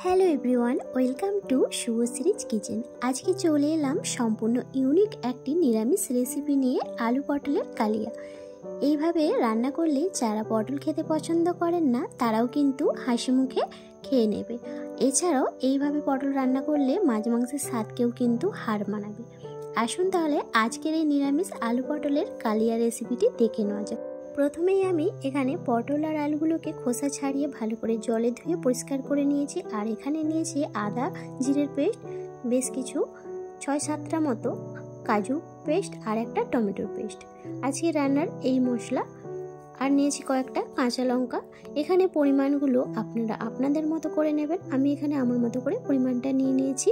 Hello everyone, welcome to Subhashree's kitchen. আজকে চলে এলাম সম্পূর্ণ ইউনিক একটি নিরামিষ রেসিপি নিয়ে, আলু পটলের কালিয়া। এইভাবে রান্না করলে যারা পটল খেতে পছন্দ করেন না তারাও কিন্তু হাসি মুখে খেয়ে নেবে। এছাড়াও এইভাবে পটল রান্না করলে মাছ মাংসের স্বাদকেও কিন্তু হার মানাবে। আসুন তাহলে আজকের এই নিরামিষ আলু পটলের কালিয়া রেসিপিটি দেখে নেওয়া যাক। প্রথমেই আমি এখানে পটল আর আলুগুলোকে খোসা ছাড়িয়ে ভালো করে জলে ধুয়ে পরিষ্কার করে নিয়েছি। আর এখানে নিয়েছি আদা জিরের পেস্ট, বেশ কিছু 6-7টা মতো কাজু পেস্ট আর একটা টমেটোর পেস্ট। আজকে রান্নার এই মশলা। আর নিয়েছি কয়েকটা কাঁচা লঙ্কা। এখানে পরিমাণগুলো আপনারা আপনাদের মতো করে নেবেন, আমি এখানে আমার মতো করে পরিমাণটা নিয়ে নিয়েছি।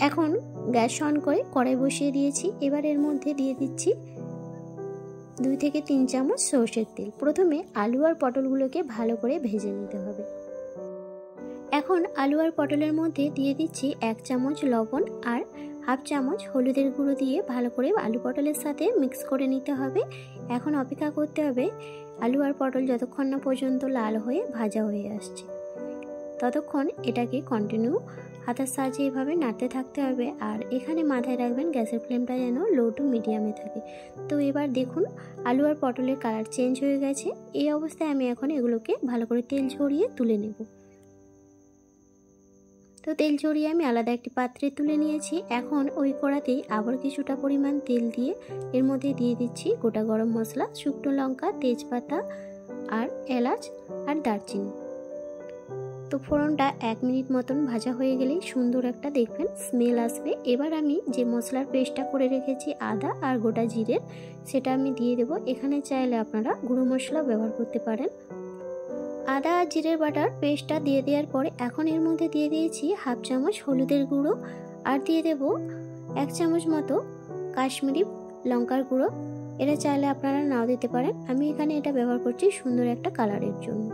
এখন গ্যাস অন করে কড়াই বসিয়ে দিয়েছি। এবার এর মধ্যে দিয়ে দিচ্ছি 2 থেকে 3 চামচ সরষের তেল। প্রথমে আলু আর পটলগুলোকে ভালো করে ভেজে নিতে হবে। এখন আলু আর পটলের মধ্যে দিয়ে দিচ্ছি 1 চামচ লবণ আর হাফ চামচ হলুদের গুঁড়ো দিয়ে ভালো করে আলু পটলের সাথে মিক্স করে নিতে হবে। এখন অপেক্ষা করতে হবে আলু আর পটল যতক্ষণ না পর্যন্ত লাল হয়ে ভাজা হয়ে আসছে, ততক্ষণ এটাকে কন্টিনিউ হাতের সাহায্যে এভাবে নাড়তে থাকতে হবে। আর এখানে মাথায় রাখবেন গ্যাসের ফ্লেমটা যেন লো টু মিডিয়ামে থাকে। তো এবার দেখুন আলু আর পটলের কালার চেঞ্জ হয়ে গেছে। এই অবস্থায় আমি এখন এগুলোকে ভালো করে তেল ঝরিয়ে তুলে নেব। তো তেল ঝরিয়ে আমি আলাদা একটি পাত্রে তুলে নিয়েছি। এখন ওই কড়াতেই আবার কিছুটা পরিমাণ তেল দিয়ে এর মধ্যে দিয়ে দিচ্ছি গোটা গরম মশলা, শুকনো লঙ্কা, তেজপাতা আর এলাচ আর দারচিনি। তো ফোড়নটা 1 মিনিট মতন ভাজা হয়ে গেলেই সুন্দর একটা দেখবেন স্মেল আসবে। এবার আমি যে মশলার পেস্টটা করে রেখেছি আদা আর গোটা জিরের, সেটা আমি দিয়ে দেব। এখানে চাইলে আপনারা গুঁড়ো মশলা ব্যবহার করতে পারেন। আদা আর জিরের বাটার পেস্টটা দিয়ে দেওয়ার পরে এখন এর মধ্যে দিয়ে দিয়েছি হাফ চামচ হলুদের গুঁড়ো আর দিয়ে দেব 1 চামচ মতো কাশ্মীরি লঙ্কার গুঁড়ো। এটা চাইলে আপনারা নাও দিতে পারেন, আমি এখানে এটা ব্যবহার করছি সুন্দর একটা কালারের জন্য।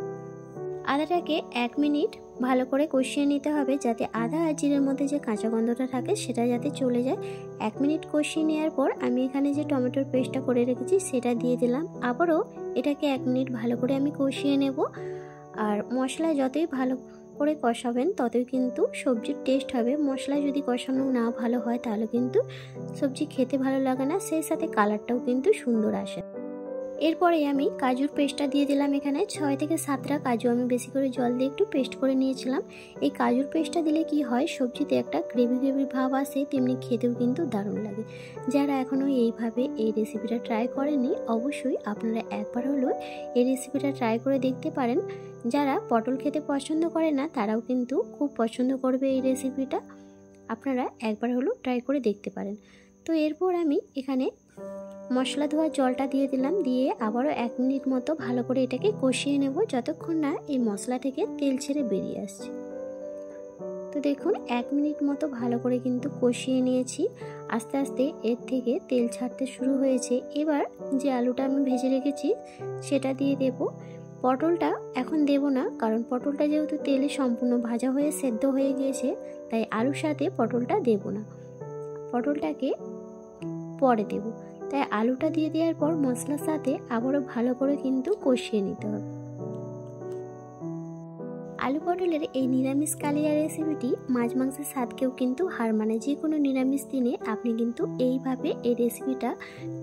আদাটাকে 1 মিনিট ভালো করে কষিয়ে নিতে হবে, যাতে আদা আর জিরের মধ্যে যে কাঁচা গন্ধটা থাকে সেটা যাতে চলে যায়। 1 মিনিট কষিয়ে নেওয়ার পর আমি এখানে যে টমেটোর পেস্টটা করে রেখেছি সেটা দিয়ে দিলাম। আবারও এটাকে 1 মিনিট ভালো করে আমি কষিয়ে নেব। আর মশলা যতই ভালো করে কষাবেন ততই কিন্তু সবজির টেস্ট হবে। মশলা যদি কষানো না ভালো হয় তাহলে কিন্তু সবজি খেতে ভালো লাগে না, সেই সাথে কালারটাও কিন্তু সুন্দর আসে। এরপরে আমি কাজুর পেস্টটা দিয়ে দিলাম। এখানে 6 থেকে 7টা কাজু আমি বেশি করে জল দিয়ে একটু পেস্ট করে নিয়েছিলাম। এই কাজুর পেস্টটা দিলে কি হয়, সবজিতে একটা গ্রেভি গ্রেভি ভাব আসে, তেমনি খেতেও কিন্তু দারুণ লাগে। যারা এখনও এইভাবে এই রেসিপিটা ট্রাই করেনি অবশ্যই আপনারা একবার হলেও এই রেসিপিটা ট্রাই করে দেখতে পারেন। যারা পটল খেতে পছন্দ করে না তারাও কিন্তু খুব পছন্দ করবে এই রেসিপিটা, আপনারা একবার হলেও ট্রাই করে দেখতে পারেন। তো এরপর আমি এখানে মশলা ধোয়ার জলটা দিয়ে দিলাম, দিয়ে আবারও 1 মিনিট মতো ভালো করে এটাকে কষিয়ে নেব যতক্ষণ না এই মশলা থেকে তেল ছেড়ে বেরিয়ে আসছে। তো দেখুন 1 মিনিট মতো ভালো করে কিন্তু কষিয়ে নিয়েছি। আস্তে আস্তে এর থেকে তেল ছাড়তে শুরু হয়েছে। এবার যে আলুটা আমি ভেজে রেখেছি সেটা দিয়ে দেব। পটলটা এখন দেব না, কারণ পটলটা যেহেতু তেলে সম্পূর্ণ ভাজা হয়ে সেদ্ধ হয়ে গিয়েছে, তাই আলুর সাথে পটলটা দেব না, পটলটাকে পরে দেব। তাই আলুটা দিয়ে দেওয়ার পর মশলার সাথে আবারও ভালো করে কিন্তু কষিয়ে নিতে হবে। আলু পটলের এই নিরামিষ কালিয়া রেসিপিটি মাছ মাংসের স্বাদকেও কিন্তু হার মানে। যে কোনো নিরামিষ দিনে আপনি কিন্তু এইভাবে এই রেসিপিটা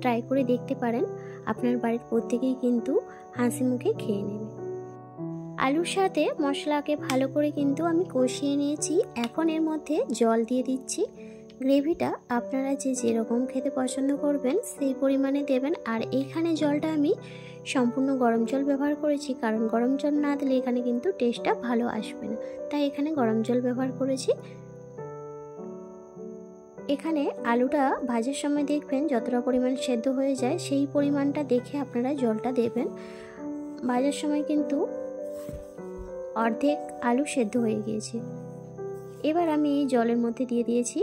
ট্রাই করে দেখতে পারেন, আপনার বাড়ির প্রত্যেকেই কিন্তু হাসি মুখে খেয়ে নেবে। আলুর সাথে মশলাকে ভালো করে কিন্তু আমি কষিয়ে নিয়েছি। এখন এর মধ্যে জল দিয়ে দিচ্ছি। গ্রেভিটা আপনারা যেরকম খেতে পছন্দ করবেন সেই পরিমাণে দেবেন। আর এইখানে জলটা আমি সম্পূর্ণ গরম জল ব্যবহার করেছি, কারণ গরম জল না দিলে এখানে কিন্তু টেস্টটা ভালো আসবে না, তাই এখানে গরম জল ব্যবহার করেছি। এখানে আলুটা ভাজার সময় দেখবেন যতটা পরিমাণ সেদ্ধ হয়ে যায় সেই পরিমাণটা দেখে আপনারা জলটা দেবেন। ভাজার সময় কিন্তু অর্ধেক আলু সেদ্ধ হয়ে গিয়েছে। এবার আমি এই জলের মধ্যে দিয়ে দিয়েছি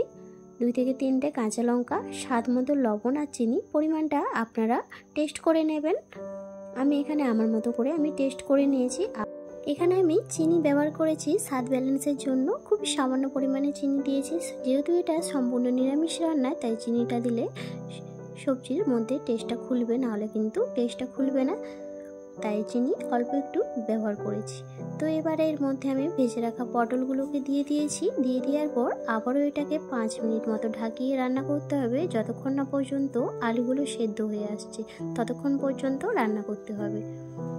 2 থেকে 3টে কাঁচা লঙ্কা, স্বাদ মতো লবণ আর চিনি। পরিমাণটা আপনারা টেস্ট করে নেবেন, আমি এখানে আমার মতো করে আমি টেস্ট করে নিয়েছি। এখানে আমি চিনি ব্যবহার করেছি স্বাদ ব্যালেন্সের জন্য, খুব সামান্য পরিমাণে চিনি দিয়েছি। যেহেতু এটা সম্পূর্ণ নিরামিষ রান্না তাই চিনিটা দিলে সবজির মধ্যে টেস্টটা খুলবে, নাহলে কিন্তু টেস্টটা খুলবে না। তাই চিনি অল্প একটু ব্যবহার করেছি। তো এবারে এর মধ্যে আমি ভেজে রাখা পটলগুলোকে দিয়ে দিয়েছি। দিয়ে দেওয়ার পর আবারও এটাকে 5 মিনিট মতো ঢাকিয়ে রান্না করতে হবে। যতক্ষণ না পর্যন্ত আলুগুলো সেদ্ধ হয়ে আসছে ততক্ষণ পর্যন্ত রান্না করতে হবে।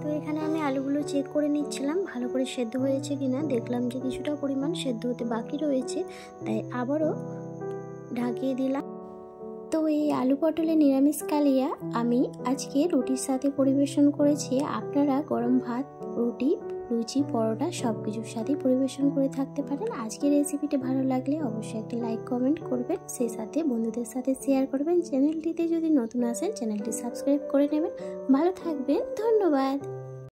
তো এখানে আমি আলুগুলো চেক করে নিচ্ছিলাম ভালো করে সেদ্ধ হয়েছে কিনা। দেখলাম যে কিছুটা পরিমাণ সেদ্ধ হতে বাকি রয়েছে, তাই আবারও ঢাকিয়ে দিলাম। তো এই আলু পটলের নিরামিষ কালিয়া আমি আজকে রুটির সাথে পরিবেশন করেছি। আপনারা গরম ভাত, রুটি, লুচি, পরোটা সব কিছুর সাথে পরিবেশন করে থাকতে পারেন। আজকের রেসিপিটি ভালো লাগলে অবশ্যই একটা লাইক কমেন্ট করবেন, সেই সাথে বন্ধুদের সাথে শেয়ার করবেন। চ্যানেলটিতে যদি নতুন আসেন চ্যানেলটি সাবস্ক্রাইব করে নেবেন। ভালো থাকবেন, ধন্যবাদ।